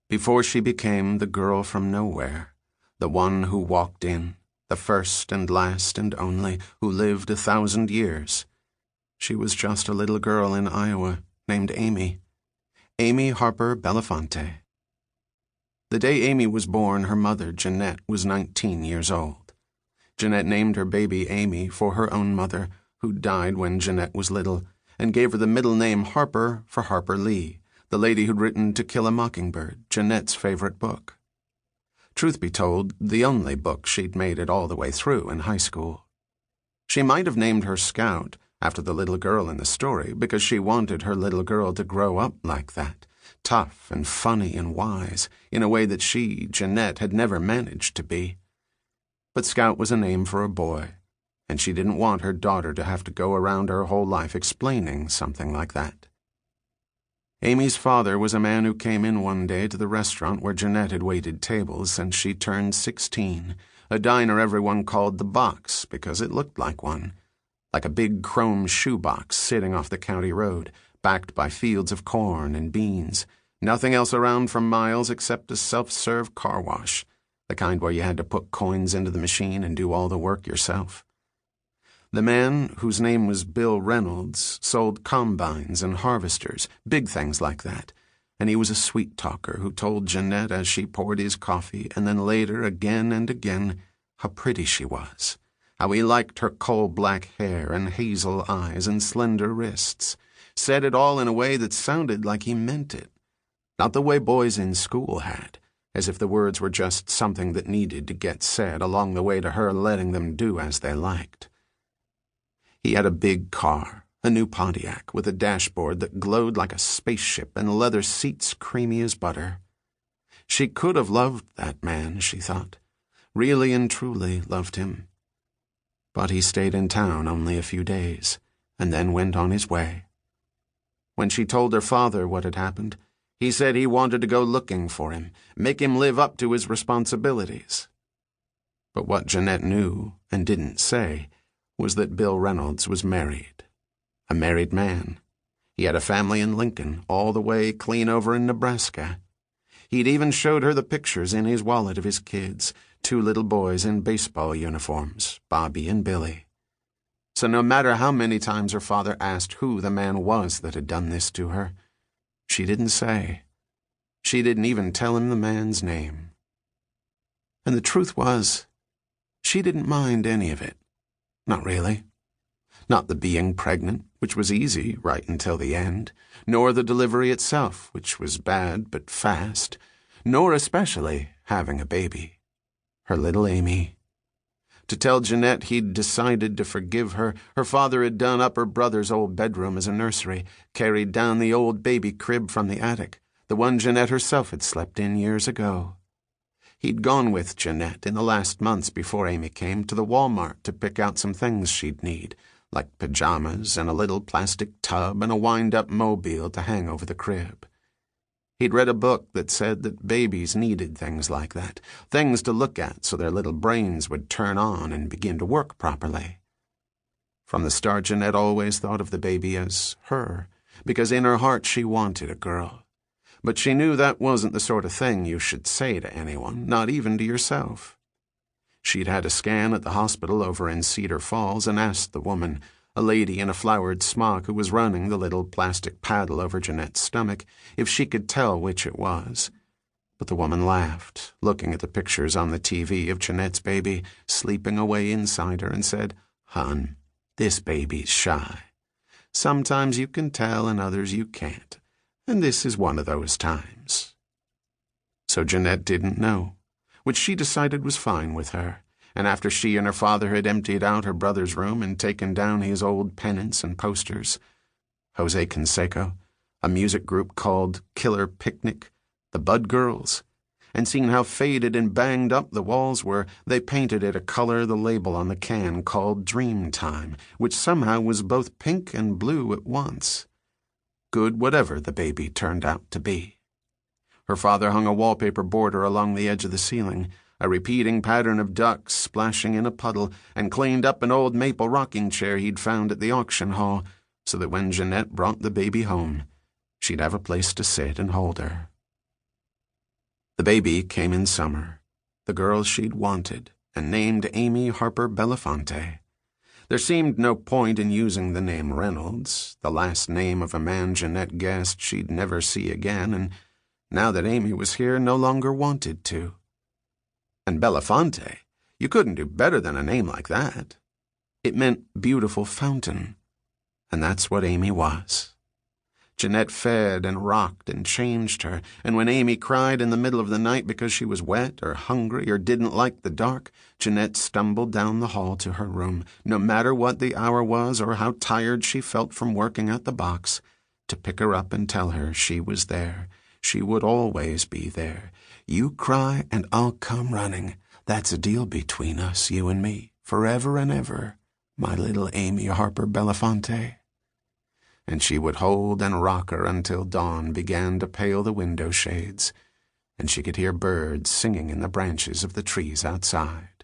before she became the girl from nowhere, the one who walked in, the first and last and only, who lived 1,000 years. She was just a little girl in Iowa named Amy Harper Belafonte. The day Amy was born, her mother, Jeanette, was 19 years old. Jeanette named her baby Amy for her own mother, who died when Jeanette was little, and gave her the middle name Harper for Harper Lee, the lady who'd written To Kill a Mockingbird, Jeanette's favorite book. Truth be told, the only book she'd made it all the way through in high school. She might have named her Scout after the little girl in the story because she wanted her little girl to grow up like that, tough and funny and wise, in a way that she, Jeanette, had never managed to be. But Scout was a name for a boy, and she didn't want her daughter to have to go around her whole life explaining something like that. Amy's father was a man who came in one day to the restaurant where Jeanette had waited tables since she turned 16, a diner everyone called the Box because it looked like one, like a big chrome shoebox sitting off the county road, backed by fields of corn and beans, nothing else around for miles except a self-serve car wash, the kind where you had to put coins into the machine and do all the work yourself. The man, whose name was Bill Reynolds, sold combines and harvesters, big things like that, and he was a sweet talker who told Jeanette as she poured his coffee and then later again and again how pretty she was, how he liked her coal-black hair and hazel eyes and slender wrists, said it all in a way that sounded like he meant it, not the way boys in school had, as if the words were just something that needed to get said along the way to her letting them do as they liked. He had a big car, a new Pontiac, with a dashboard that glowed like a spaceship and leather seats creamy as butter. She could have loved that man, she thought, really and truly loved him. But he stayed in town only a few days, and then went on his way. When she told her father what had happened, he said he wanted to go looking for him, make him live up to his responsibilities. But what Jeanette knew, and didn't say, was that Bill Reynolds was married. A married man. He had a family in Lincoln, all the way clean over in Nebraska. He'd even showed her the pictures in his wallet of his kids, 2 little boys in baseball uniforms, Bobby and Billy. So no matter how many times her father asked who the man was that had done this to her, she didn't say. She didn't even tell him the man's name. And the truth was, she didn't mind any of it. Not really. Not the being pregnant, which was easy right until the end, nor the delivery itself, which was bad but fast, nor especially having a baby. Her little Amy. To tell Jeanette he'd decided to forgive her, her father had done up her brother's old bedroom as a nursery, carried down the old baby crib from the attic, the one Jeanette herself had slept in years ago. He'd gone with Jeanette in the last months before Amy came to the Walmart to pick out some things she'd need, like pajamas and a little plastic tub and a wind-up mobile to hang over the crib. He'd read a book that said that babies needed things like that, things to look at so their little brains would turn on and begin to work properly. From the start, Jeanette always thought of the baby as her, because in her heart she wanted a girl. But she knew that wasn't the sort of thing you should say to anyone, not even to yourself. She'd had a scan at the hospital over in Cedar Falls and asked the woman, a lady in a flowered smock who was running the little plastic paddle over Jeanette's stomach, if she could tell which it was. But the woman laughed, looking at the pictures on the TV of Jeanette's baby sleeping away inside her, and said, "Hon, this baby's shy. Sometimes you can tell and others you can't. And this is one of those times." So Jeanette didn't know, which she decided was fine with her, and after she and her father had emptied out her brother's room and taken down his old pennants and posters, Jose Canseco, a music group called Killer Picnic, the Bud Girls, and seen how faded and banged up the walls were, they painted it a color the label on the can called Dreamtime, which somehow was both pink and blue at once. Good whatever the baby turned out to be. Her father hung a wallpaper border along the edge of the ceiling, a repeating pattern of ducks splashing in a puddle, and cleaned up an old maple rocking chair he'd found at the auction hall, so that when Jeanette brought the baby home, she'd have a place to sit and hold her. baby came in summer, the girl she'd wanted, and named Amy Harper Belafonte. There seemed no point in using the name Reynolds, the last name of a man Jeanette guessed she'd never see again, and now that Amy was here, no longer wanted to. And Belafonte, you couldn't do better than a name like that. It meant beautiful fountain, and that's what Amy was. Jeanette fed and rocked and changed her, and when Amy cried in the middle of the night because she was wet or hungry or didn't like the dark, Jeanette stumbled down the hall to her room, no matter what the hour was or how tired she felt from working at the box, to pick her up and tell her she was there. She would always be there. You cry and I'll come running. That's a deal between us, you and me, forever and ever, my little Amy Harper Belafonte. And she would hold and rock her until dawn began to pale the window shades, and she could hear birds singing in the branches of the trees outside.